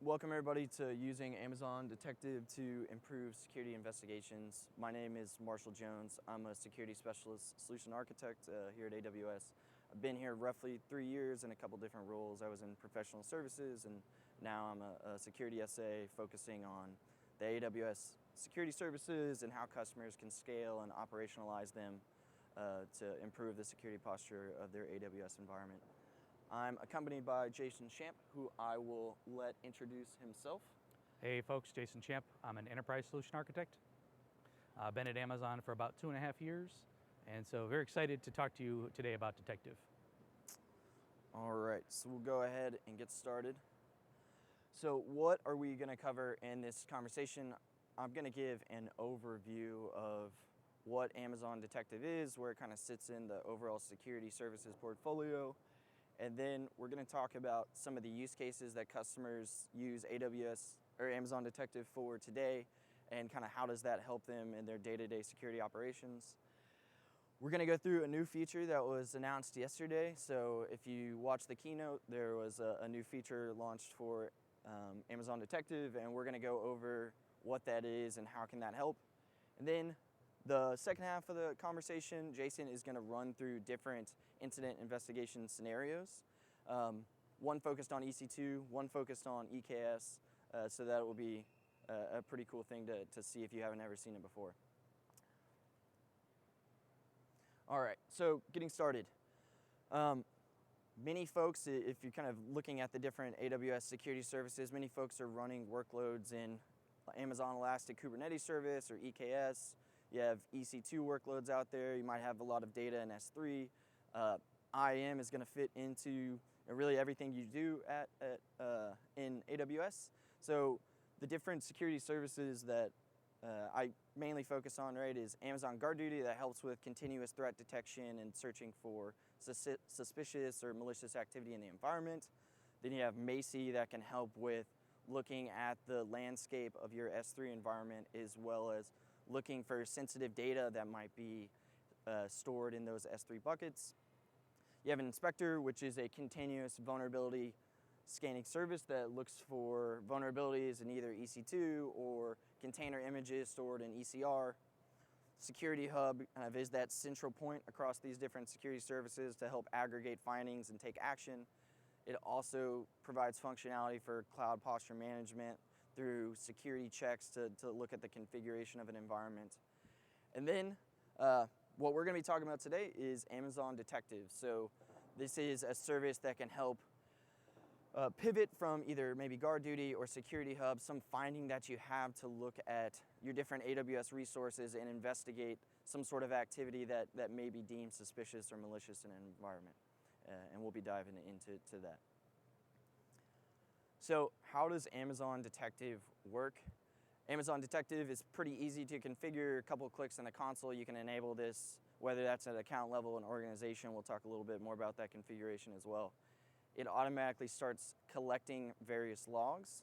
Welcome everybody to using Amazon Detective to improve security investigations. My name is Marshall Jones. I'm a security specialist solution architect here at AWS. I've been here roughly 3 years in a couple different roles. I was in professional services and now I'm a security SA focusing on the AWS security services and how customers can scale and operationalize them to improve the security posture of their AWS environment. I'm accompanied by Jason Champ, who I will let introduce himself. Hey folks, Jason Champ. I'm an enterprise solution architect. I've been at Amazon for about 2.5 years, and so very excited to talk to you today about Detective. All right, so we'll go ahead and get started. So what are we gonna cover in this conversation? I'm gonna give an overview of what Amazon Detective is, where it kind of sits in the overall security services portfolio. And then we're going to talk about some of the use cases that customers use AWS or Amazon Detective for today and kind of how does that help them in their day-to-day security operations. We're going to go through a new feature that was announced yesterday. So if you watch the keynote, there was a new feature launched for Amazon Detective, and we're going to go over what that is and how can that help. And then the second half of the conversation, Jason is going to run through different incident investigation scenarios. One focused on EC2, one focused on EKS, so that will be a pretty cool thing to see if you haven't ever seen it before. All right, so getting started. Many folks, if you're kind of looking at the different AWS security services, many folks are running workloads in Amazon Elastic Kubernetes Service or EKS. You have EC2 workloads out there. You might have a lot of data in S3. IAM is going to fit into really everything you do in AWS. So the different security services that I mainly focus on, right, is Amazon GuardDuty that helps with continuous threat detection and searching for suspicious or malicious activity in the environment. Then you have Macie that can help with looking at the landscape of your S3 environment as well as looking for sensitive data that might be stored in those S3 buckets. You have an Inspector, which is a continuous vulnerability scanning service that looks for vulnerabilities in either EC2 or container images stored in ECR. Security Hub kind of is that central point across these different security services to help aggregate findings and take action. It also provides functionality for cloud posture management through security checks to look at the configuration of an environment. And then what we're going to be talking about today is Amazon Detective. So this is a service that can help pivot from either maybe GuardDuty or Security Hub, some finding that you have to look at your different AWS resources and investigate some sort of activity that may be deemed suspicious or malicious in an environment. And we'll be diving into that. So how does Amazon Detective work? Amazon Detective is pretty easy to configure. A couple of clicks in the console, you can enable this, whether that's at account level and organization. We'll talk a little bit more about that configuration as well. It automatically starts collecting various logs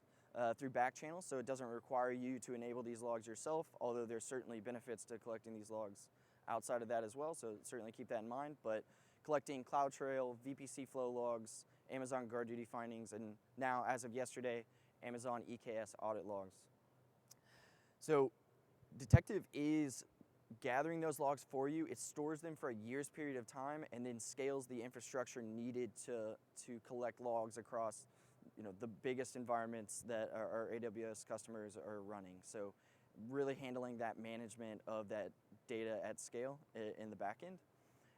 through back channels, so it doesn't require you to enable these logs yourself, although there's certainly benefits to collecting these logs outside of that as well, so certainly keep that in mind. But collecting CloudTrail, VPC flow logs, Amazon GuardDuty findings, and now, as of yesterday, Amazon EKS audit logs. So Detective is gathering those logs for you. It stores them for a year's period of time and then scales the infrastructure needed to collect logs across the biggest environments that our AWS customers are running. So really handling that management of that data at scale in the back end.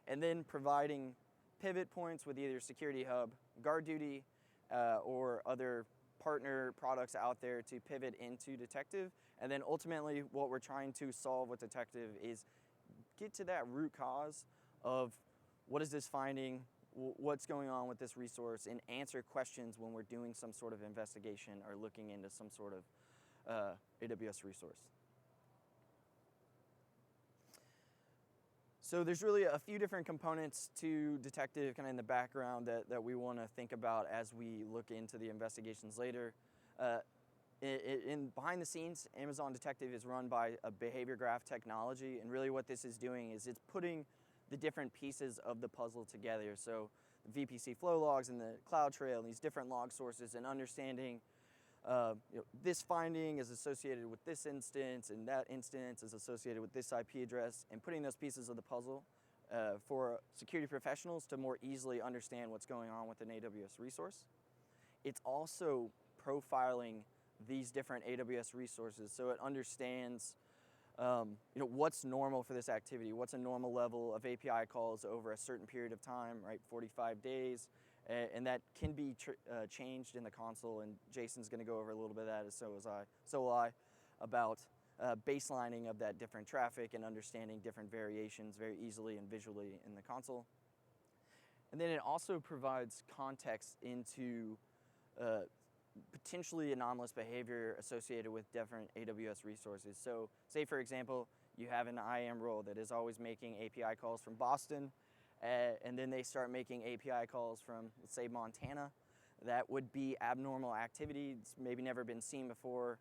And then providing pivot points with either Security Hub, GuardDuty, or other partner products out there to pivot into Detective. And then ultimately what we're trying to solve with Detective is get to that root cause of what is this finding, what's going on with this resource, and answer questions when we're doing some sort of investigation or looking into some sort of AWS resource. So there's really a few different components to Detective kind of in the background that we want to think about as we look into the investigations later. Behind the scenes, Amazon Detective is run by a behavior graph technology, and really what this is doing is it's putting the different pieces of the puzzle together. So the VPC flow logs and the CloudTrail and these different log sources, and understanding this finding is associated with this instance, and that instance is associated with this IP address, and putting those pieces of the puzzle for security professionals to more easily understand what's going on with an AWS resource. It's also profiling these different AWS resources, so it understands what's normal for this activity, what's a normal level of API calls over a certain period of time, right, 45 days, and that can be changed in the console, and Jason's going to go over a little bit of that, and so will I, about baselining of that different traffic and understanding different variations very easily and visually in the console. And then it also provides context into potentially anomalous behavior associated with different AWS resources. So say, for example, you have an IAM role that is always making API calls from Boston, and then they start making API calls from, let's say, Montana. That would be abnormal activity. It's maybe never been seen before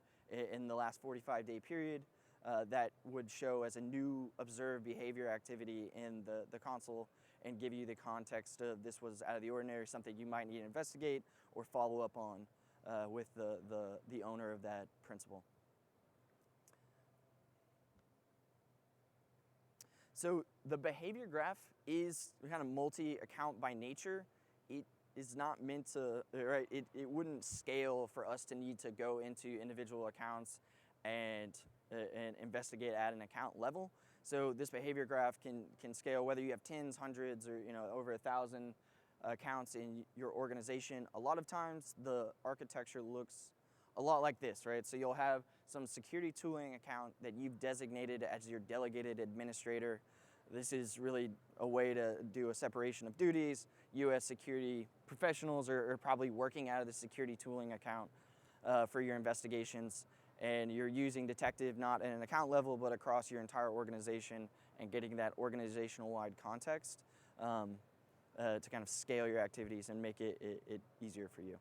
in the last 45-day period. That would show as a new observed behavior activity in the console and give you the context of this was out of the ordinary, something you might need to investigate or follow up on with the owner of that principal. So the behavior graph is kind of multi-account by nature. It is not meant to, right, it wouldn't scale for us to need to go into individual accounts and investigate at an account level. So this behavior graph can scale whether you have tens, hundreds, or over 1,000 accounts in your organization. A lot of times the architecture looks a lot like this, right? So you'll have some security tooling account that you've designated as your delegated administrator. This is really a way to do a separation of duties. US security professionals are probably working out of the security tooling account for your investigations, and you're using Detective not at an account level but across your entire organization and getting that organizational-wide context to kind of scale your activities and make it easier for you.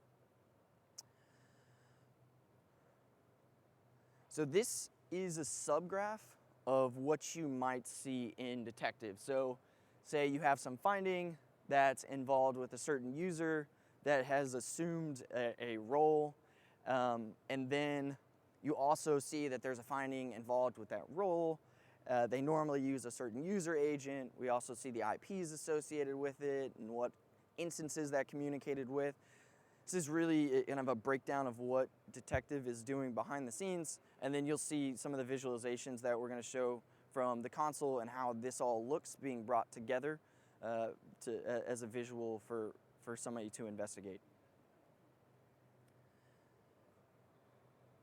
So this is a subgraph of what you might see in Detective. So say you have some finding that's involved with a certain user that has assumed a role, and then you also see that there's a finding involved with that role. They normally use a certain user agent. We also see the IPs associated with it and what instances that communicated with. This is really kind of a breakdown of what Detective is doing behind the scenes, and then you'll see some of the visualizations that we're going to show from the console and how this all looks being brought together as a visual for somebody to investigate.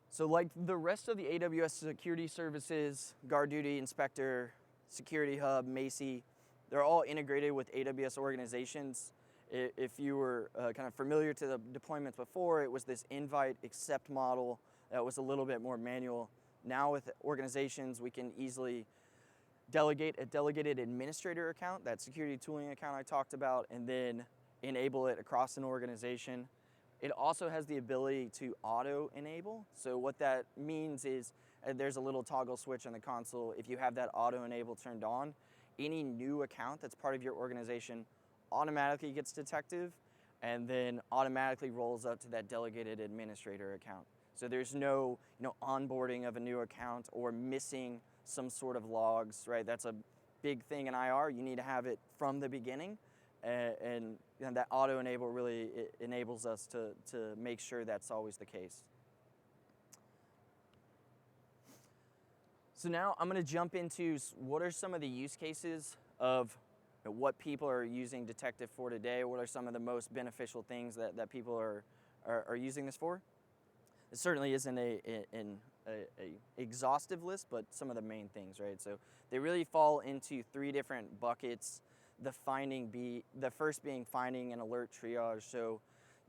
So like the rest of the AWS security services, GuardDuty, Inspector, Security Hub, Macie, they're all integrated with AWS organizations. If you were kind of familiar to the deployments before, it was this invite accept model that was a little bit more manual. Now with organizations, we can easily delegate a delegated administrator account, that security tooling account I talked about, and then enable it across an organization. It also has the ability to auto-enable. So what that means is there's a little toggle switch on the console. If you have that auto-enable turned on, any new account that's part of your organization automatically gets Detective and then automatically rolls up to that delegated administrator account. So there's no onboarding of a new account or missing some sort of logs, right? That's a big thing in IR. You need to have it from the beginning. And that auto-enable really enables us to make sure that's always the case. So now I'm going to jump into what are some of the use cases of what people are using Detective for today. What are some of the most beneficial things that people are using this for? It certainly isn't an exhaustive list, but some of the main things, right? So they really fall into three different buckets. The first being finding and alert triage. So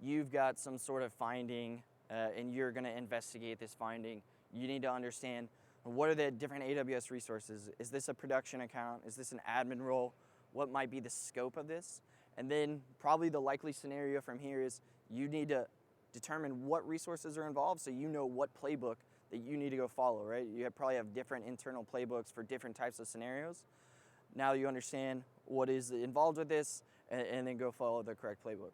you've got some sort of finding and you're going to investigate this finding. You need to understand what are the different AWS resources. Is this a production account? Is this an admin role? What might be the scope of this? And then probably the likely scenario from here is you need to determine what resources are involved so you know what playbook that you need to go follow, right? You probably have different internal playbooks for different types of scenarios. Now you understand what is involved with this, and then go follow the correct playbook.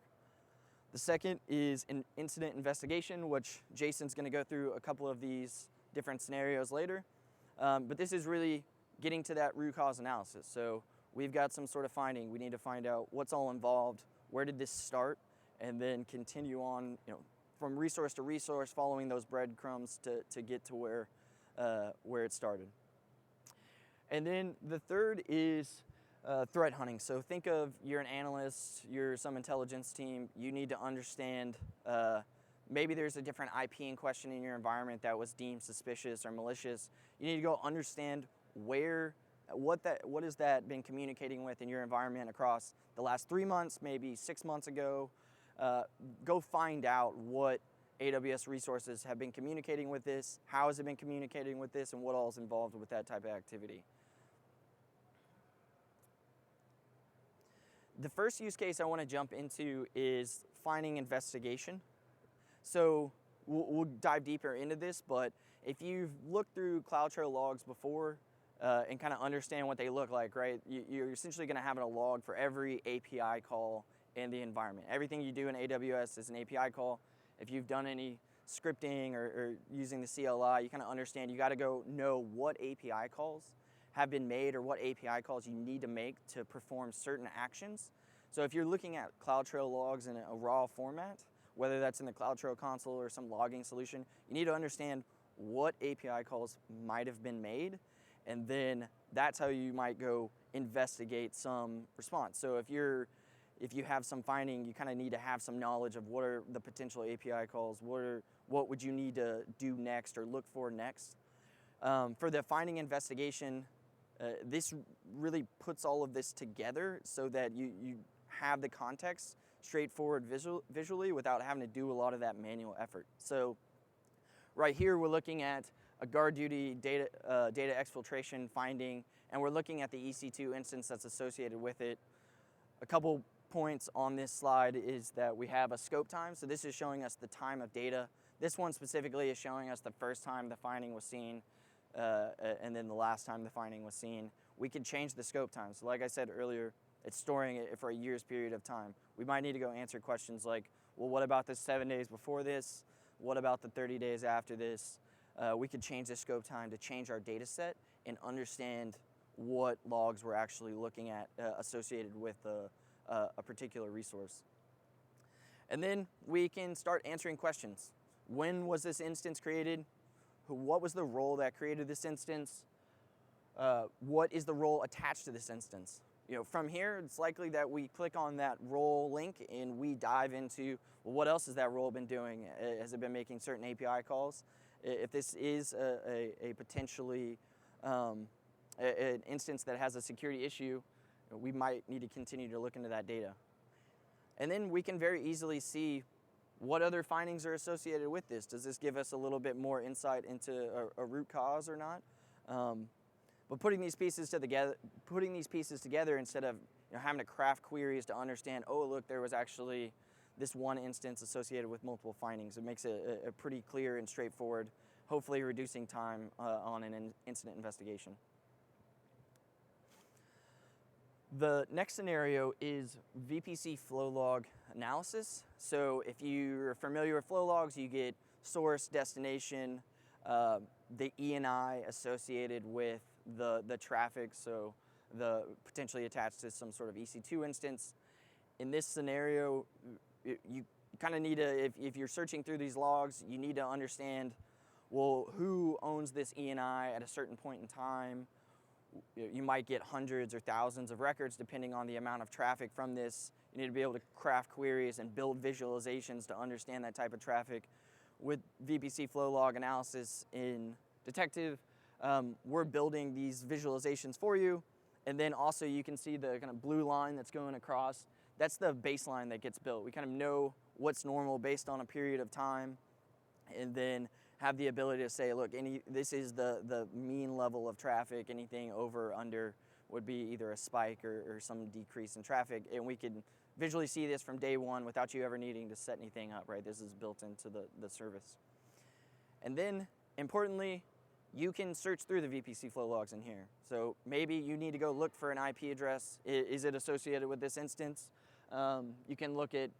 The second is an incident investigation, which Jason's going to go through a couple of these different scenarios later. But this is really getting to that root cause analysis. So we've got some sort of finding. We need to find out what's all involved, where did this start, and then continue on, from resource to resource, following those breadcrumbs to get to where it started. And then the third is threat hunting. So think of, you're an analyst, you're some intelligence team, you need to understand maybe there's a different IP in question in your environment that was deemed suspicious or malicious. You need to go understand what has that been communicating with in your environment across the last 3 months, maybe 6 months ago. Go find out what AWS resources have been communicating with this, how has it been communicating with this, and what all is involved with that type of activity. The first use case I want to jump into is finding investigation. So we'll dive deeper into this, but if you've looked through CloudTrail logs before and kind of understand what they look like, right? You're essentially going to have a log for every API call in the environment. Everything you do in AWS is an API call. If you've done any scripting or using the CLI, you kind of understand you got to go know what API calls have been made or what API calls you need to make to perform certain actions. So if you're looking at CloudTrail logs in a raw format, whether that's in the CloudTrail console or some logging solution, you need to understand what API calls might have been made, and then that's how you might go investigate some response. So if you have some finding, you kind of need to have some knowledge of what are the potential API calls, what would you need to do next or look for next. For the finding investigation, this really puts all of this together so that you have the context straightforward visually without having to do a lot of that manual effort. So right here we're looking at a GuardDuty data exfiltration finding, and we're looking at the EC2 instance that's associated with it. A couple points on this slide is that we have a scope time. So this is showing us the time of data. This one specifically is showing us the first time the finding was seen and then the last time the finding was seen. We can change the scope time. So like I said earlier, it's storing it for a year's period of time. We might need to go answer questions like, well, what about the 7 days before this? What about the 30 days after this? We could change the scope time to change our data set and understand what logs we're actually looking at associated with a particular resource. And then we can start answering questions. When was this instance created? What was the role that created this instance? What is the role attached to this instance? From here, it's likely that we click on that role link and we dive into, well, what else has that role been doing? Has it been making certain API calls? If this is a potentially an instance that has a security issue, we might need to continue to look into that data. And then we can very easily see what other findings are associated with this. Does this give us a little bit more insight into a root cause or not? But putting these pieces together instead of having to craft queries to understand, oh, look, there was actually this one instance associated with multiple findings. It makes it a pretty clear and straightforward, hopefully reducing time on an incident investigation. The next scenario is VPC flow log analysis. So if you're familiar with flow logs, you get source, destination, the ENI associated with the traffic, so the potentially attached to some sort of EC2 instance. In this scenario, you kind of need to, if you're searching through these logs, you need to understand, well, who owns this ENI at a certain point in time. You might get hundreds or thousands of records depending on the amount of traffic from this. You need to be able to craft queries and build visualizations to understand that type of traffic. With VPC flow log analysis in Detective, we're building these visualizations for you. And then also you can see the kind of blue line that's going across. That's the baseline that gets built. We kind of know what's normal based on a period of time, and then have the ability to say, look, this is the mean level of traffic. Anything over or under would be either a spike or some decrease in traffic. And we can visually see this from day one without you ever needing to set anything up, right? This is built into the service. And then, importantly, you can search through the VPC flow logs in here. So maybe you need to go look for an IP address. Is it associated with this instance? You can look at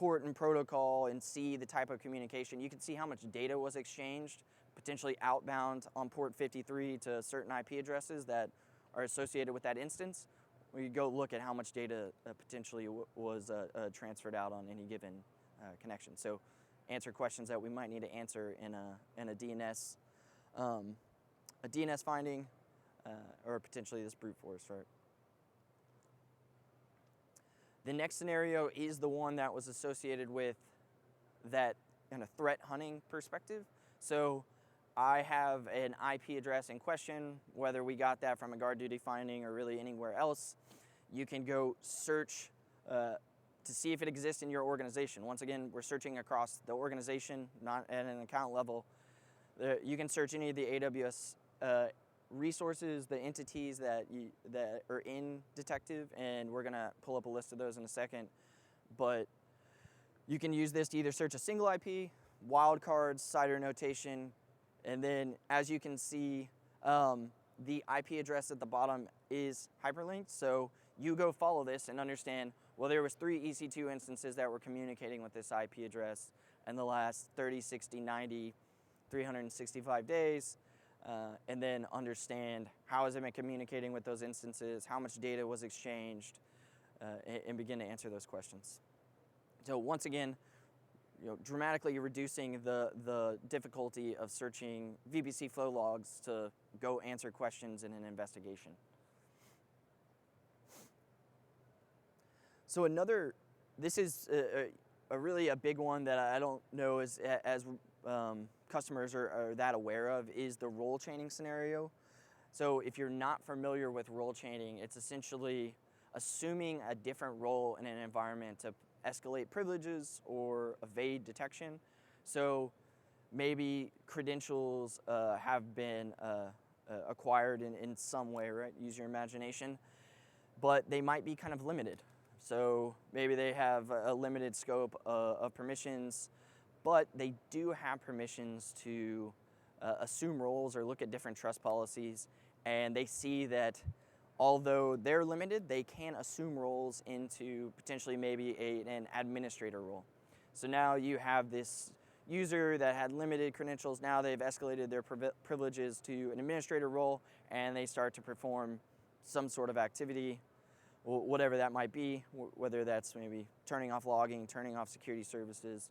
port and protocol and see the type of communication. You can see how much data was exchanged, potentially outbound on port 53 to certain IP addresses that are associated with that instance. We go look at how much data potentially was transferred out on any given connection. So answer questions that we might need to answer in a DNS finding, or potentially this brute force, right? The next scenario is the one that was associated with that kind of threat hunting perspective. So I have an IP address in question, whether we got that from a guard duty finding or really anywhere else. You can go search to see if it exists in your organization. Once again, we're searching across the organization, not at an account level. You can search any of the AWS resources, the entities that are in Detective, and we're gonna pull up a list of those in a second. But you can use this to either search a single IP, wildcards, CIDR notation, and then as you can see, the IP address at the bottom is hyperlinked. So you go follow this and understand, well, there was 3 EC2 instances that were communicating with this IP address in the last 30, 60, 90, 365 days. And then understand how has it been communicating with those instances, how much data was exchanged, and begin to answer those questions. So once again, dramatically reducing the difficulty of searching VPC flow logs to go answer questions in an investigation. So this is a really a big one that I don't know as customers are that aware of, is the role chaining scenario. So if you're not familiar with role chaining, it's essentially assuming a different role in an environment to escalate privileges or evade detection. So maybe credentials have been acquired in some way, right? Use your imagination, but they might be kind of limited. So maybe they have a limited scope of permissions, but they do have permissions to assume roles or look at different trust policies, and they see that although they're limited, they can assume roles into potentially maybe an administrator role. So now you have this user that had limited credentials, now they've escalated their privileges to an administrator role, and they start to perform some sort of activity, whatever that might be, whether that's maybe turning off logging, turning off security services.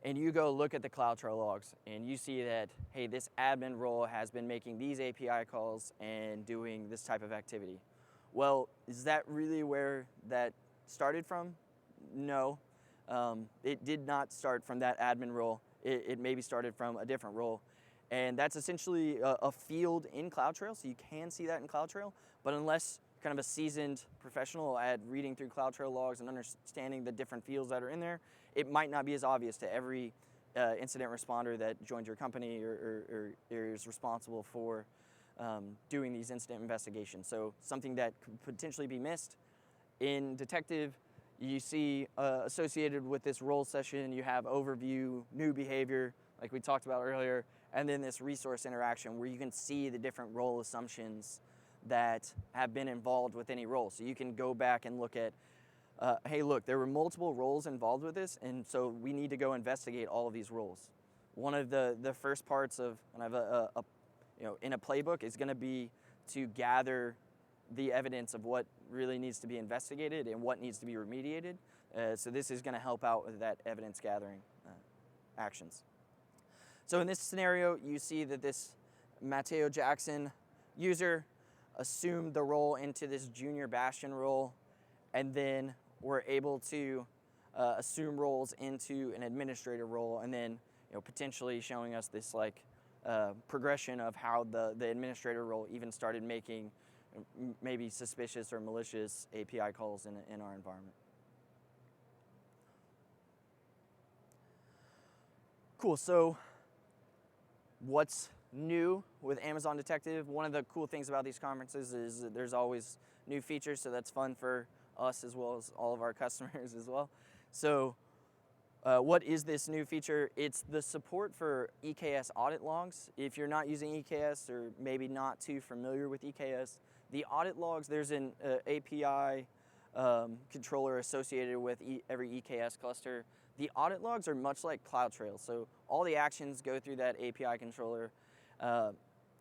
And you go look at the CloudTrail logs and you see that, hey, this admin role has been making these API calls and doing this type of activity. Well, is that really where that started from? No, it did not start from that admin role. It maybe started from a different role. And that's essentially a field in CloudTrail, so you can see that in CloudTrail, but unless you're kind of a seasoned professional at reading through CloudTrail logs and understanding the different fields that are in there, it might not be as obvious to every incident responder that joined your company or is responsible for doing these incident investigations. So something that could potentially be missed. In Detective, you see associated with this role session, you have overview, new behavior, like we talked about earlier, and then this resource interaction where you can see the different role assumptions that have been involved with any role. So you can go back and look at, hey, look, there were multiple roles involved with this, and so we need to go investigate all of these roles. One of the first parts of kind of in a playbook is going to be to gather the evidence of what really needs to be investigated and what needs to be remediated. So this is going to help out with that evidence gathering actions. So in this scenario, you see that this Mateo Jackson user assumed the role into this junior Bastion role, and then we're able to assume roles into an administrator role, and then potentially showing us this progression of how the administrator role even started making maybe suspicious or malicious API calls in our environment. Cool, so what's new with Amazon Detective? One of the cool things about these conferences is that there's always new features, so that's fun for us as well as all of our customers as well. So what is this new feature? It's the support for EKS audit logs. If you're not using EKS or maybe not too familiar with EKS, the audit logs, there's an API controller associated with every EKS cluster. The audit logs are much like CloudTrail, so all the actions go through that API controller.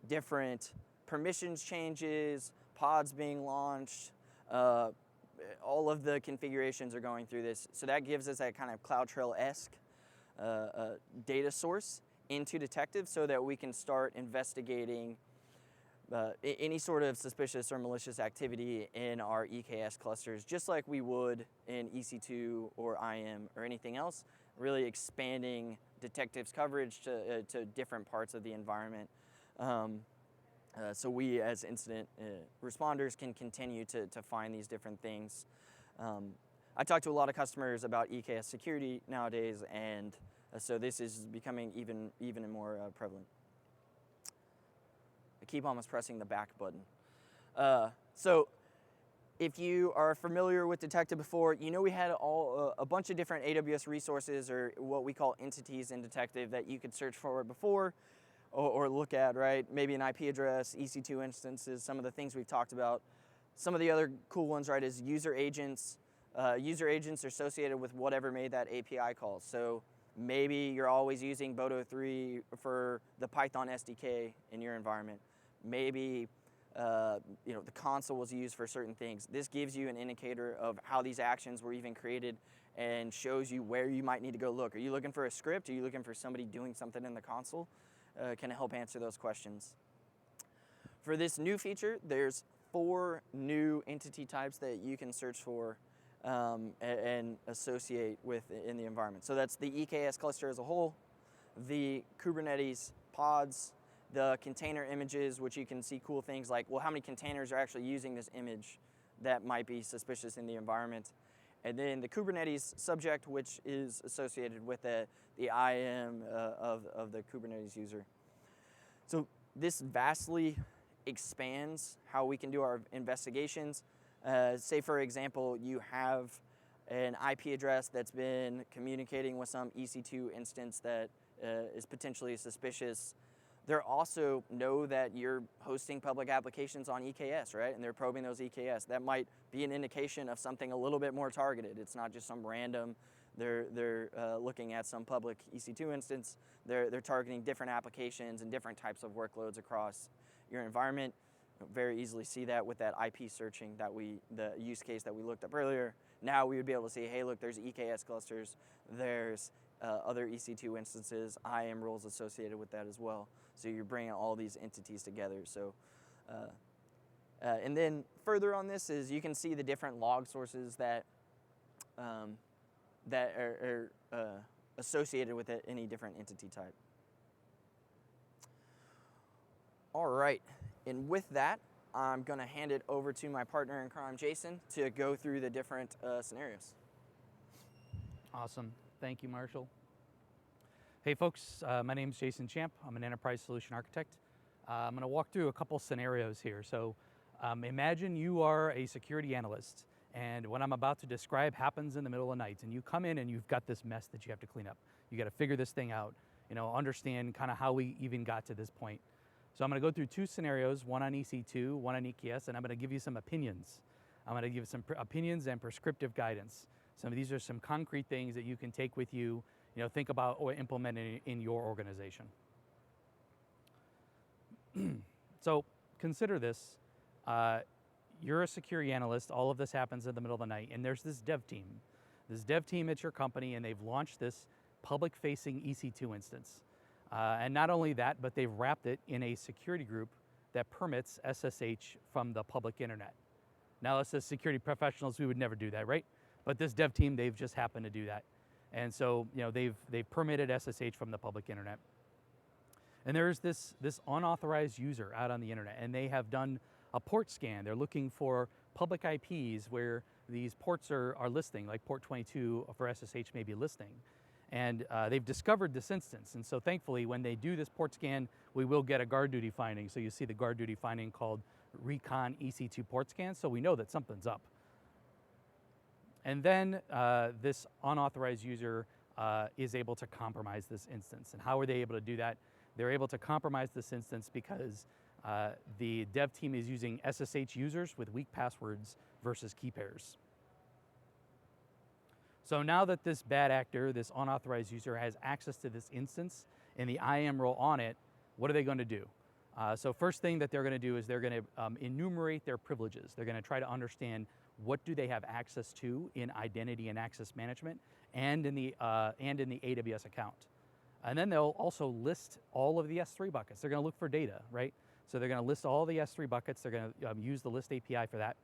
Different permissions changes, pods being launched, all of the configurations are going through this. So that gives us that kind of CloudTrail-esque data source into Detective so that we can start investigating any sort of suspicious or malicious activity in our EKS clusters, just like we would in EC2 or IAM or anything else, really expanding Detective's coverage to different parts of the environment. So we as incident responders can continue to find these different things. I talk to a lot of customers about EKS security nowadays, and so this is becoming even more prevalent. I keep almost pressing the back button. So if you are familiar with Detective before, you know we had a bunch of different AWS resources, or what we call entities in Detective, that you could search for before or look at, right? Maybe an IP address, EC2 instances, some of the things we've talked about. Some of the other cool ones, right, is user agents. User agents are associated with whatever made that API call. So maybe you're always using Boto 3 for the Python SDK in your environment. Maybe the console was used for certain things. This gives you an indicator of how these actions were even created and shows you where you might need to go look. Are you looking for a script? Are you looking for somebody doing something in the console? Can help answer those questions. For this new feature, there's 4 new entity types that you can search for and associate with in the environment. So that's the EKS cluster as a whole, the Kubernetes pods, the container images, which you can see cool things like, well, how many containers are actually using this image that might be suspicious in the environment. And then the Kubernetes subject, which is associated with the IAM of the Kubernetes user. So this vastly expands how we can do our investigations. Say, for example, you have an IP address that's been communicating with some EC2 instance that is potentially suspicious. They also know that you're hosting public applications on EKS, right? And they're probing those EKS. That might be an indication of something a little bit more targeted. It's not just some random, they're looking at some public EC2 instance. They're targeting different applications and different types of workloads across your environment. Very easily see that with that IP searching the use case that we looked up earlier. Now we would be able to see, hey, look, there's EKS clusters, there's other EC2 instances, IAM roles associated with that as well. So you're bringing all these entities together. So, and then further on this is you can see the different log sources that are associated with any different entity type. All right, and with that, I'm going to hand it over to my partner in crime, Jason, to go through the different scenarios. Awesome. Thank you, Marshall. Hey folks, my name is Jason Champ. I'm an enterprise solution architect. I'm going to walk through a couple scenarios here. So imagine you are a security analyst, and what I'm about to describe happens in the middle of the night, and you come in and you've got this mess that you have to clean up. You got to figure this thing out, understand kind of how we even got to this point. So I'm going to go through 2 scenarios, one on EC2, one on EKS, and I'm going to give you some opinions. I'm going to give some opinions and prescriptive guidance. Some of these are some concrete things that you can take with you, think about or implement in your organization. So consider this. You're a security analyst. All of this happens in the middle of the night, and there's this dev team. This dev team at your company, and they've launched this public-facing EC2 instance. And not only that, but they've wrapped it in a security group that permits SSH from the public internet. Now, us as security professionals, we would never do that, right? But this dev team, they've just happened to do that. And so, they've permitted SSH from the public internet. And there's this unauthorized user out on the internet, and they have done a port scan. They're looking for public IPs where these ports are listing, like port 22 for SSH may be listing. And they've discovered this instance. And so thankfully, when they do this port scan, we will get a guard duty finding. So you see the guard duty finding called Recon EC2 port scan. So we know that something's up. And then this unauthorized user is able to compromise this instance. And how are they able to do that? They're able to compromise this instance because the dev team is using SSH users with weak passwords versus key pairs. So now that this bad actor, this unauthorized user, has access to this instance and the IAM role on it, what are they going to do? So first thing that they're going to do is they're going to enumerate their privileges. They're going to try to understand what do they have access to in identity and access management and in the AWS account. And then they'll also list all of the S3 buckets. They're going to look for data, right? So they're going to list all the S3 buckets. They're going to use the list API for that.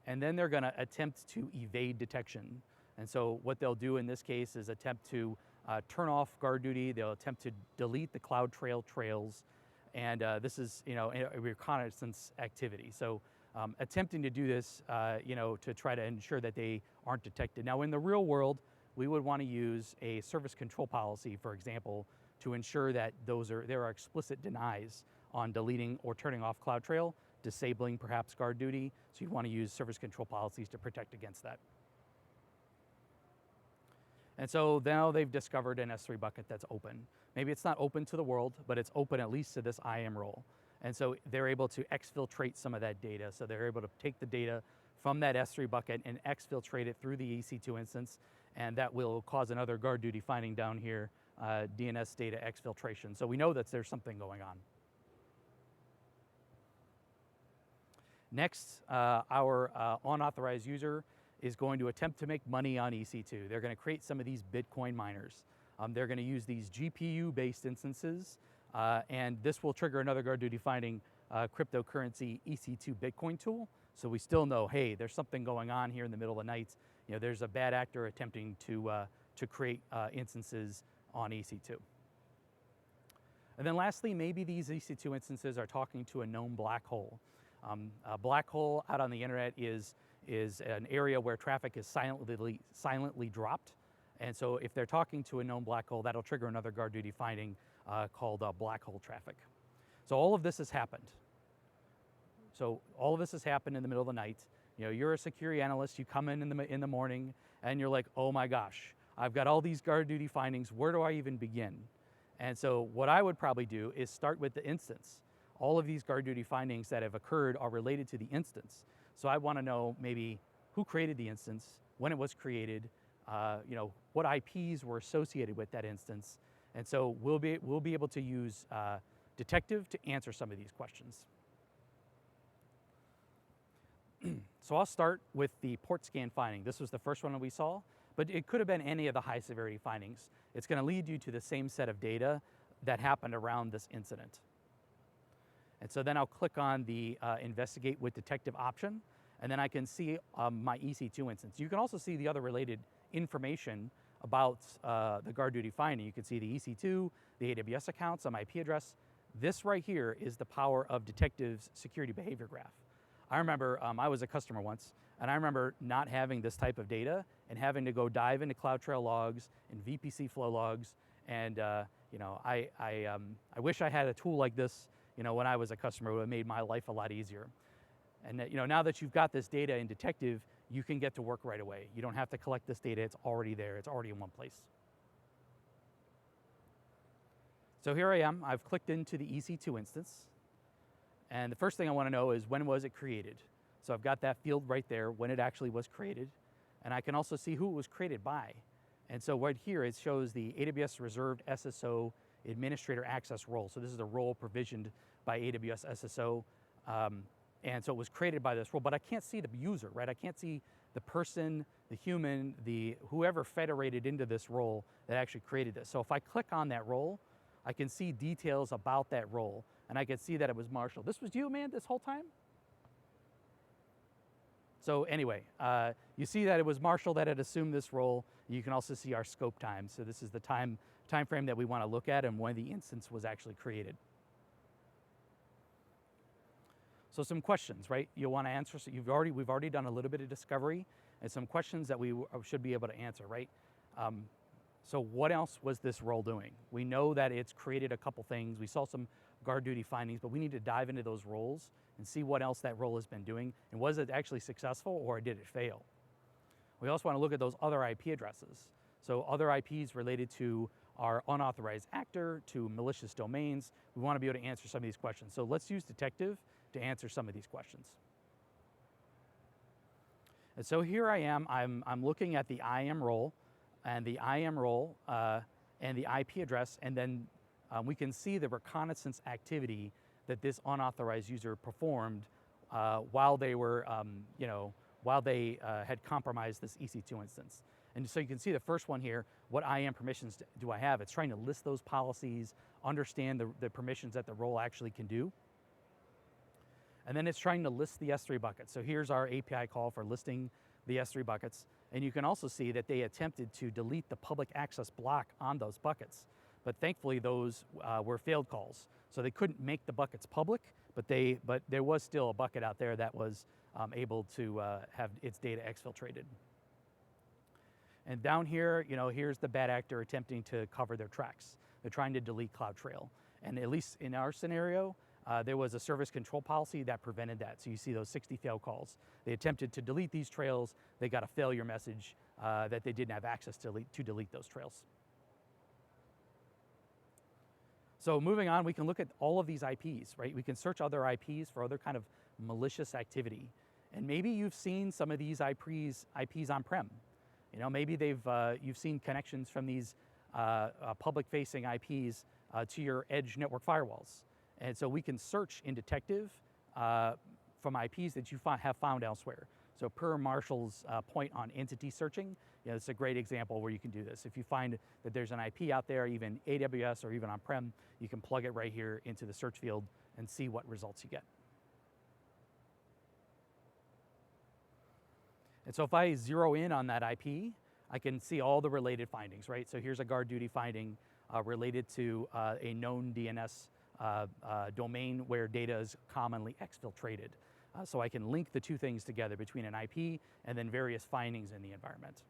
And then they're going to attempt to evade detection. And so what they'll do in this case is attempt to turn off guard duty. They'll attempt to delete the CloudTrail trails. And this is, a reconnaissance activity. So attempting to do this, to try to ensure that they aren't detected. Now, in the real world, we would want to use a service control policy, for example, to ensure that there are explicit denies on deleting or turning off CloudTrail, disabling perhaps guard duty. So you want to use service control policies to protect against that. And so now they've discovered an S3 bucket that's open. Maybe it's not open to the world, but it's open at least to this IAM role. And so they're able to exfiltrate some of that data. So they're able to take the data from that S3 bucket and exfiltrate it through the EC2 instance, and that will cause another guard duty finding down here, DNS data exfiltration. So we know that there's something going on. Next, our unauthorized user is going to attempt to make money on EC2. They're going to create some of these Bitcoin miners. They're going to use these GPU-based instances, and this will trigger another guard duty finding cryptocurrency EC2 Bitcoin tool. So we still know, hey, there's something going on here in the middle of the night. There's a bad actor attempting to create instances on EC2. And then lastly, maybe these EC2 instances are talking to a known black hole. A black hole out on the internet is an area where traffic is silently dropped. And so if they're talking to a known black hole, that'll trigger another guard duty finding called black hole traffic. So all of this has happened. So all of this has happened in the middle of the night. You're a security analyst, you come in the morning and you're like, oh my gosh, I've got all these guard duty findings, where do I even begin? And so what I would probably do is start with the instance. All of these guard duty findings that have occurred are related to the instance. So I want to know maybe who created the instance, when it was created, what IPs were associated with that instance. And so we'll be able to use Detective to answer some of these questions. So I'll start with the port scan finding. This was the first one that we saw, but it could have been any of the high severity findings. It's going to lead you to the same set of data that happened around this incident. And so then I'll click on the investigate with detective option, and then I can see my EC2 instance. You can also see the other related information about the guard duty finding. You can see the EC2, the AWS account, some IP address. This right here is the power of Detective's security behavior graph. I remember I was a customer once, and I remember not having this type of data and having to go dive into CloudTrail logs and VPC flow logs. And I wish I had a tool like this. When I was a customer, it would have made my life a lot easier. And now that you've got this data in Detective, you can get to work right away. You don't have to collect this data; it's already there. It's already in one place. So here I am. I've clicked into the EC2 instance. And the first thing I want to know is when was it created? So I've got that field right there, when it actually was created. And I can also see who it was created by. And so right here, it shows the AWS Reserved SSO Administrator Access role. So this is the role provisioned by AWS SSO. And so it was created by this role, but I can't see the user, right? I can't see the person, the human, whoever federated into this role that actually created this. So if I click on that role, I can see details about that role. And I could see that it was Marshall. This was you, man, this whole time? So anyway, you see that it was Marshall that had assumed this role. You can also see our scope time. So this is the time frame that we want to look at and when the instance was actually created. So some questions, right? You'll want to answer. So we've already done a little bit of discovery and some questions that we should be able to answer, right? So what else was this role doing? We know that it's created a couple things. We saw some guard duty findings, but we need to dive into those roles and see what else that role has been doing. And was it actually successful or did it fail? We also want to look at those other IP addresses. So other IPs related to our unauthorized actor, to malicious domains. We want to be able to answer some of these questions. So let's use Detective to answer some of these questions. And so here I am, I'm looking at the IAM role and the IAM role and the IP address, and then we can see the reconnaissance activity that this unauthorized user performed while they were, while they had compromised this EC2 instance. And so you can see the first one here, what IAM permissions do I have? It's trying to list those policies, understand the permissions that the role actually can do. And then it's trying to list the S3 buckets. So here's our API call for listing the S3 buckets. And you can also see that they attempted to delete the public access block on those buckets. But thankfully those were failed calls. So they couldn't make the buckets public, but there was still a bucket out there that was able to have its data exfiltrated. And down here, here's the bad actor attempting to cover their tracks. They're trying to delete CloudTrail. And at least in our scenario, there was a service control policy that prevented that. So you see those 60 failed calls. They attempted to delete these trails. They got a failure message that they didn't have access to delete those trails. So moving on, we can look at all of these IPs, right? We can search other IPs for other kind of malicious activity. And maybe you've seen some of these IPs on-prem. Maybe you've seen connections from these public-facing IPs to your edge network firewalls. And so we can search in Detective from IPs that you have found elsewhere. So per Marshall's point on entity searching, it's a great example where you can do this. If you find that there's an IP out there, even AWS or even on-prem, you can plug it right here into the search field and see what results you get. And so if I zero in on that IP, I can see all the related findings, right? So here's a GuardDuty finding related to a known DNS domain where data is commonly exfiltrated. So I can link the two things together between an IP and then various findings in the environment.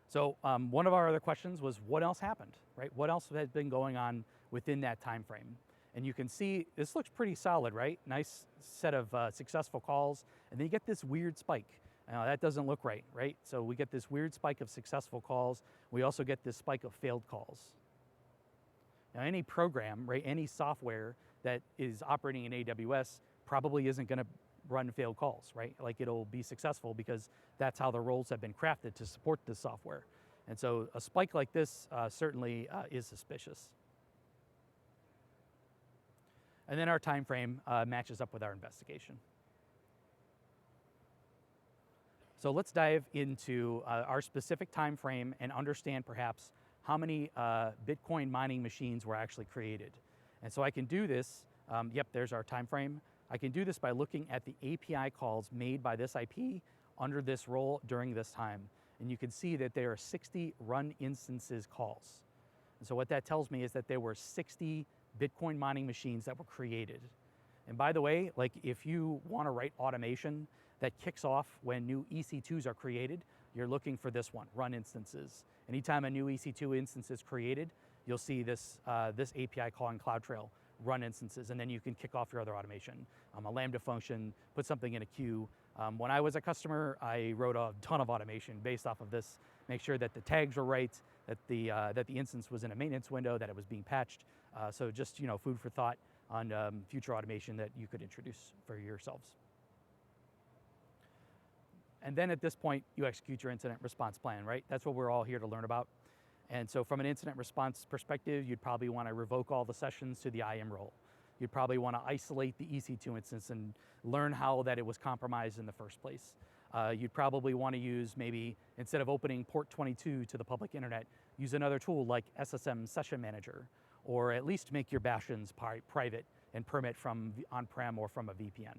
So one of our other questions was, what else happened, right? What else has been going on within that time frame? And you can see this looks pretty solid, right? Nice set of successful calls, and then you get this weird spike. That doesn't look right, right? So we get this weird spike of successful calls. We also get this spike of failed calls. Now, any program, right, any software that is operating in AWS probably isn't going to run failed calls, right? Like, it'll be successful because that's how the roles have been crafted to support this software. And so a spike like this certainly is suspicious. And then our time frame matches up with our investigation. So let's dive into our specific time frame and understand perhaps how many Bitcoin mining machines were actually created. And so I can do this, yep, there's our time frame. I can do this by looking at the API calls made by this IP under this role during this time. And you can see that there are 60 run instances calls. And so what that tells me is that there were 60 Bitcoin mining machines that were created. And by the way, like, if you want to write automation that kicks off when new EC2s are created, you're looking for this one, run instances. Anytime a new EC2 instance is created, you'll see this, this API call in CloudTrail, run instances, and then you can kick off your other automation. A Lambda function, put something in a queue. When I was a customer, I wrote a ton of automation based off of this, make sure that the tags were right, that the instance was in a maintenance window, that it was being patched. So just, food for thought on future automation that you could introduce for yourselves. And then at this point, you execute your incident response plan, right? That's what we're all here to learn about. And so from an incident response perspective, you'd probably want to revoke all the sessions to the IAM role. You'd probably want to isolate the EC2 instance and learn how that it was compromised in the first place. You'd probably want to use, maybe, instead of opening port 22 to the public internet, use another tool like SSM Session Manager, or at least make your bastions private and permit from on-prem or from a VPN.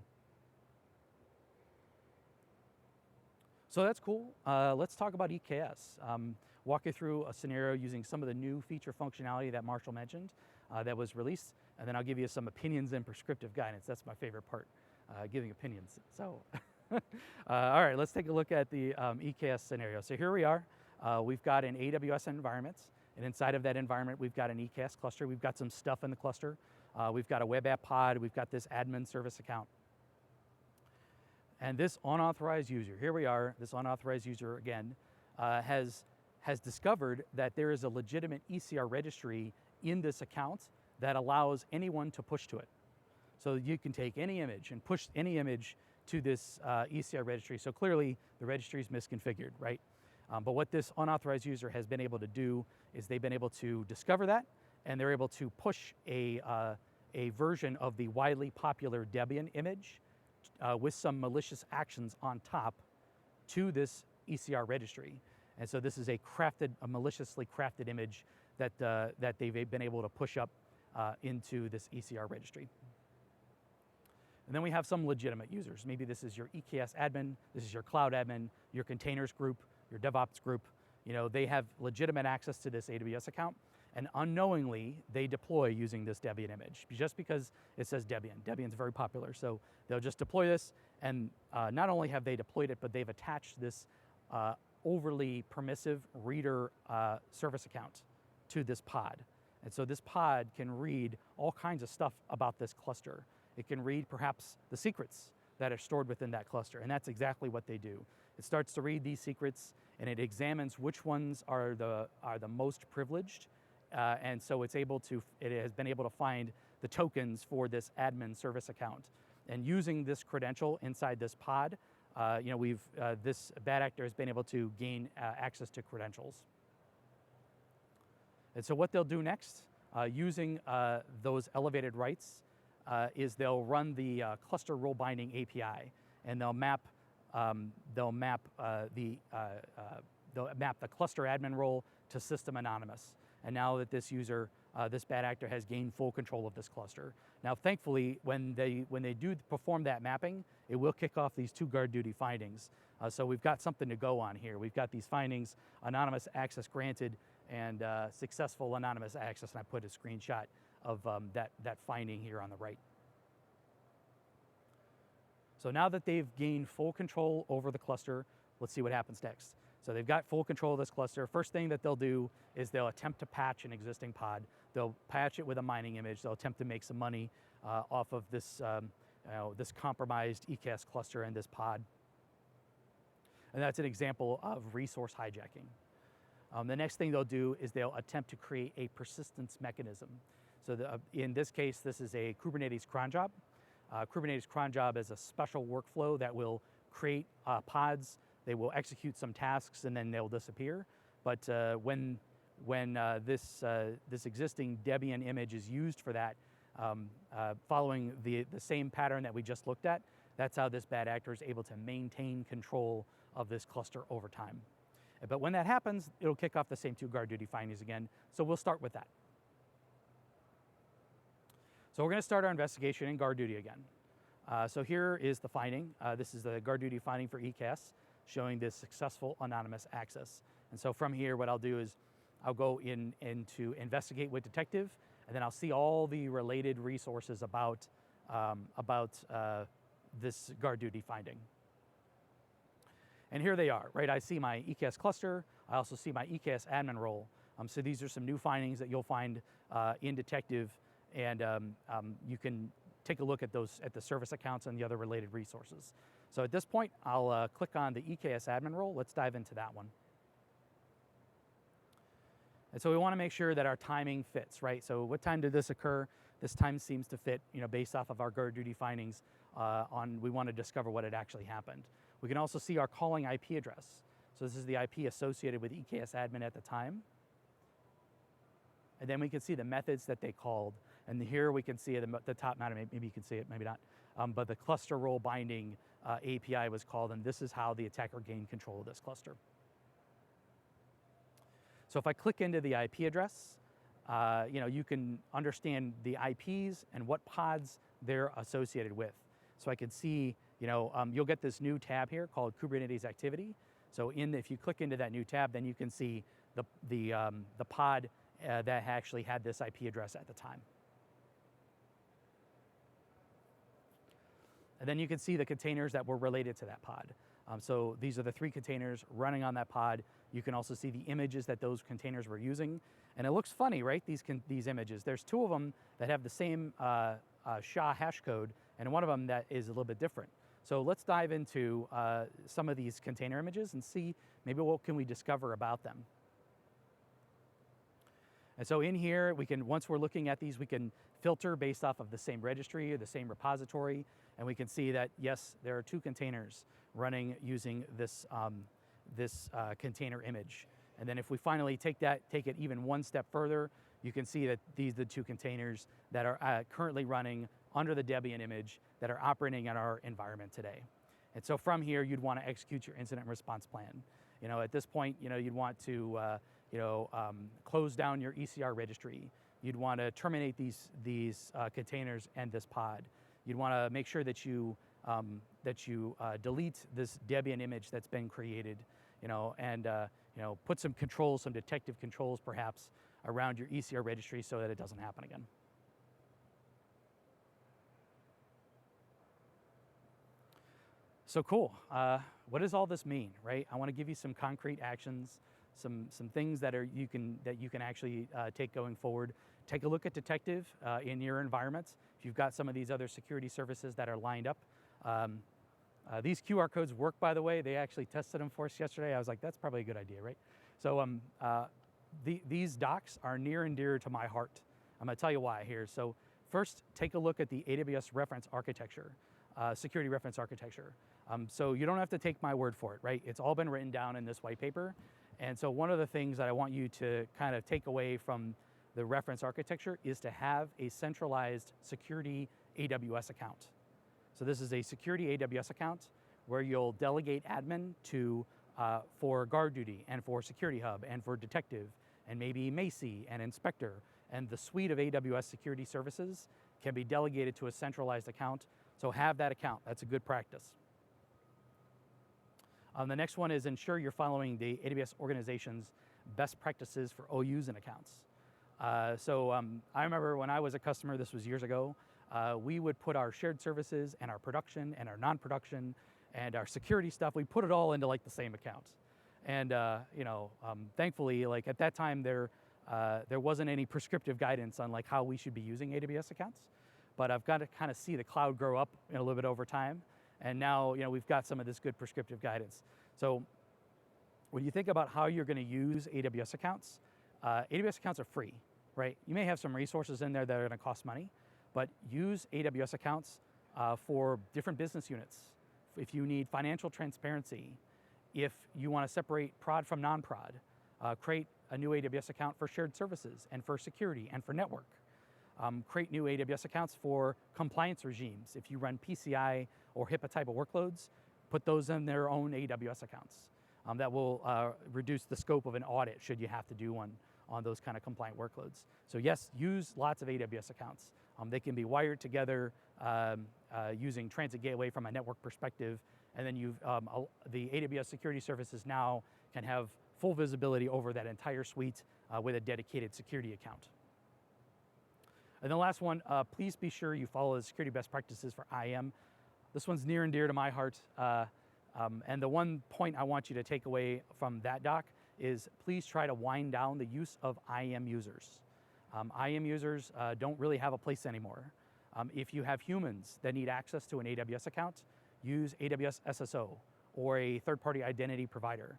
So that's cool. Let's talk about EKS. Walk you through a scenario using some of the new feature functionality that Marshall mentioned that was released, and then I'll give you some opinions and prescriptive guidance. That's my favorite part, giving opinions. So, all right, let's take a look at the EKS scenario. So here we are. We've got an AWS environment, and inside of that environment, we've got an EKS cluster. We've got some stuff in the cluster. We've got a web app pod. We've got this admin service account. And this unauthorized user, here we are, this unauthorized user, again, has discovered that there is a legitimate ECR registry in this account that allows anyone to push to it. So you can take any image and push any image to this ECR registry. So clearly the registry is misconfigured, right? But what this unauthorized user has been able to do is they've been able to discover that, and they're able to push a version of the widely popular Debian image with some malicious actions on top to this ECR registry. And so this is a maliciously crafted image that, that they've been able to push up into this ECR registry. And then we have some legitimate users. Maybe this is your EKS admin, this is your cloud admin, your containers group, your DevOps group. You know, they have legitimate access to this AWS account, and unknowingly they deploy using this Debian image just because it says Debian. Debian's very popular, so they'll just deploy this, and not only have they deployed it, but they've attached this overly permissive reader service account to this pod. And so this pod can read all kinds of stuff about this cluster. It can read perhaps the secrets that are stored within that cluster, and that's exactly what they do. It starts to read these secrets, and it examines which ones are the most privileged, and so it has been able to find the tokens for this admin service account. And using this credential inside this pod, you know, this bad actor has been able to gain access to credentials. And so what they'll do next, using those elevated rights, is they'll run the cluster role binding API, and they'll map the cluster admin role to system anonymous. And now that this user, this bad actor, has gained full control of this cluster. Now, thankfully, when they do perform that mapping, it will kick off these 2 guard duty findings. So we've got something to go on here. We've got these findings: anonymous access granted and successful anonymous access. And I put a screenshot of that finding here on the right. So now that they've gained full control over the cluster, let's see what happens next. So they've got full control of this cluster. First thing that they'll do is they'll attempt to patch an existing pod. They'll patch it with a mining image. They'll attempt to make some money off of this, this compromised EKS cluster and this pod. And that's an example of resource hijacking. The next thing they'll do is they'll attempt to create a persistence mechanism. So in this case, this is a Kubernetes cron job. Kubernetes cron job is a special workflow that will create pods. They will execute some tasks and then they'll disappear. But when this existing Debian image is used for that, following the same pattern that we just looked at, that's how this bad actor is able to maintain control of this cluster over time. But when that happens, it'll kick off the same 2 guard duty findings again. So we'll start with that. So we're going to start our investigation in guard duty again. So here is the finding. This is the guard duty finding for EKS, showing this successful anonymous access. And so from here, what I'll do is I'll go into investigate with detective, and then I'll see all the related resources about this guard duty finding. And here they are, right? I see my EKS cluster. I also see my EKS admin role. So these are some new findings that you'll find in detective, and you can take a look at those, at the service accounts and the other related resources. So at this point, I'll click on the EKS admin role. Let's dive into that one. And so we want to make sure that our timing fits, right? So what time did this occur? This time seems to fit, you know, based off of our guard duty findings. We want to discover what had actually happened. We can also see our calling IP address. So this is the IP associated with EKS admin at the time. And then we can see the methods that they called. And here we can see at the top, maybe you can see it, maybe not. But the cluster role binding API was called, and this is how the attacker gained control of this cluster. So if I click into the IP address, you know, you can understand the IPs and what pods they're associated with. So I can see, you know, you'll get this new tab here called Kubernetes Activity. So if you click into that new tab, then you can see the pod that actually had this IP address at the time. And then you can see the containers that were related to that pod. So these are the 3 containers running on that pod. You can also see the images that those containers were using. And it looks funny, right? These images. There's 2 of them that have the same SHA hash code, and one of them that is a little bit different. So let's dive into some of these container images and see maybe what can we discover about them. And so in here, we can, once we're looking at these, we can filter based off of the same registry or the same repository, and we can see that, yes, there are 2 containers running using this, container image. And then if we finally take it even one step further, you can see that these are the 2 containers that are currently running under the Debian image that are operating in our environment today. And so from here, you'd want to execute your incident response plan. At this point, you'd want to close down your ECR registry. You'd want to terminate these containers and this pod. You'd want to make sure that you delete this Debian image that's been created, and put some controls, some detective controls perhaps around your ECR registry so that it doesn't happen again. So cool. What does all this mean, right? I want to give you some concrete actions, some things that you can actually take going forward. Take a look at Detective in your environments. If you've got some of these other security services that are lined up. These QR codes work, by the way. They actually tested them for us yesterday. I was like, that's probably a good idea, right? So these docs are near and dear to my heart. I'm going to tell you why here. So first, take a look at the AWS reference architecture, security reference architecture. So you don't have to take my word for it, right? It's all been written down in this white paper. And so one of the things that I want you to kind of take away from the reference architecture is to have a centralized security AWS account. So this is a security AWS account where you'll delegate admin to for guard duty and for Security Hub and for Detective and maybe Macie and Inspector, and the suite of AWS security services can be delegated to a centralized account. So have that account. That's a good practice. The next one is ensure you're following the AWS organization's best practices for OUs and accounts. I remember when I was a customer, this was years ago, we would put our shared services and our production and our non-production and our security stuff, we put it all into like the same account. And thankfully, like at that time, there wasn't any prescriptive guidance on like how we should be using AWS accounts. But I've got to kind of see the cloud grow up a little bit over time. And now, we've got some of this good prescriptive guidance. So when you think about how you're going to use AWS accounts are free, right? You may have some resources in there that are going to cost money, but use AWS accounts for different business units. If you need financial transparency, if you want to separate prod from non-prod, create a new AWS account for shared services and for security and for network. Create new AWS accounts for compliance regimes. If you run PCI or HIPAA type of workloads, put those in their own AWS accounts. That will reduce the scope of an audit should you have to do one on those kind of compliant workloads. So yes, use lots of AWS accounts. They can be wired together using Transit Gateway from a network perspective, and then the AWS security services now can have full visibility over that entire suite with a dedicated security account. And the last one, please be sure you follow the security best practices for IAM. This one's near and dear to my heart. And the one point I want you to take away from that doc is please try to wind down the use of IAM users. IAM users don't really have a place anymore. If you have humans that need access to an AWS account, use AWS SSO or a third-party identity provider.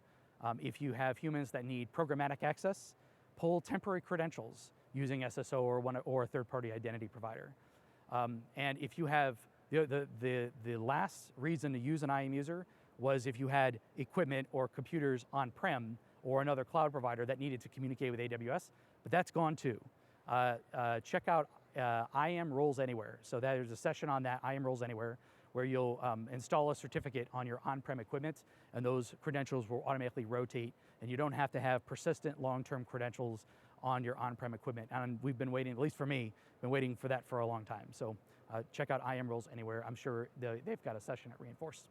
If you have humans that need programmatic access, pull temporary credentials using SSO or a third-party identity provider. And if you have, the last reason to use an IAM user was if you had equipment or computers on-prem or another cloud provider that needed to communicate with AWS, but that's gone too. Check out IAM Roles Anywhere. So there's a session on that, IAM Roles Anywhere, where you'll install a certificate on your on-prem equipment, and those credentials will automatically rotate, and you don't have to have persistent long-term credentials on your on-prem equipment. And we've been waiting, at least for me, been waiting for that for a long time. So check out IAM Roles Anywhere. I'm sure they've got a session at Reinforce.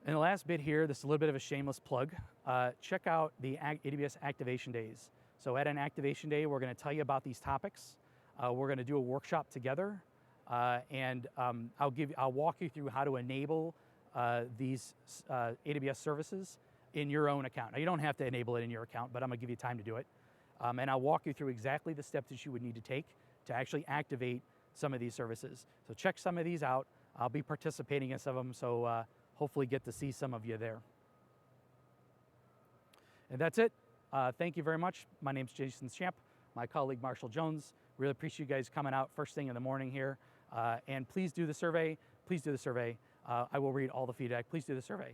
And the last bit here, this is a little bit of a shameless plug. Check out the AWS Activation Days. So at an Activation Day, we're going to tell you about these topics. We're going to do a workshop together, and I'll walk you through how to enable these AWS services in your own account. Now, you don't have to enable it in your account, but I'm going to give you time to do it. And I'll walk you through exactly the steps that you would need to take to actually activate some of these services. So check some of these out. I'll be participating in some of them, so hopefully get to see some of you there. And that's it. Thank you very much. My name's Jason Champ, my colleague Marshall Jones. Really appreciate you guys coming out first thing in the morning here. And please do the survey. Please do the survey. I will read all the feedback. Please do the survey.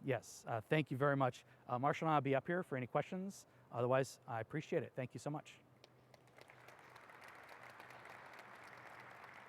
Yes, thank you very much. Marshall and I will be up here for any questions. Otherwise, I appreciate it. Thank you so much.